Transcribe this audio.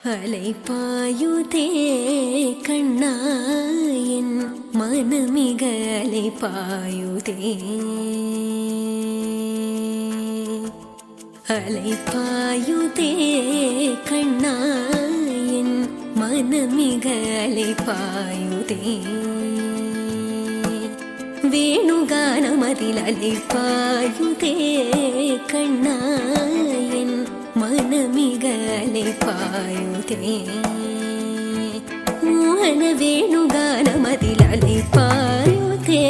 அலைபாயுதே கண்ணா என் மனமிக அலைபாயுதே அலைபாயுதே கண்ணா என் மனமிக அலைபாயுதே வேணுகானமதில் அலைபாயுதே கண்ணா என் மனமிக அலைபாயுதே மோகன வேணுகானமதில் அலைபாயுதே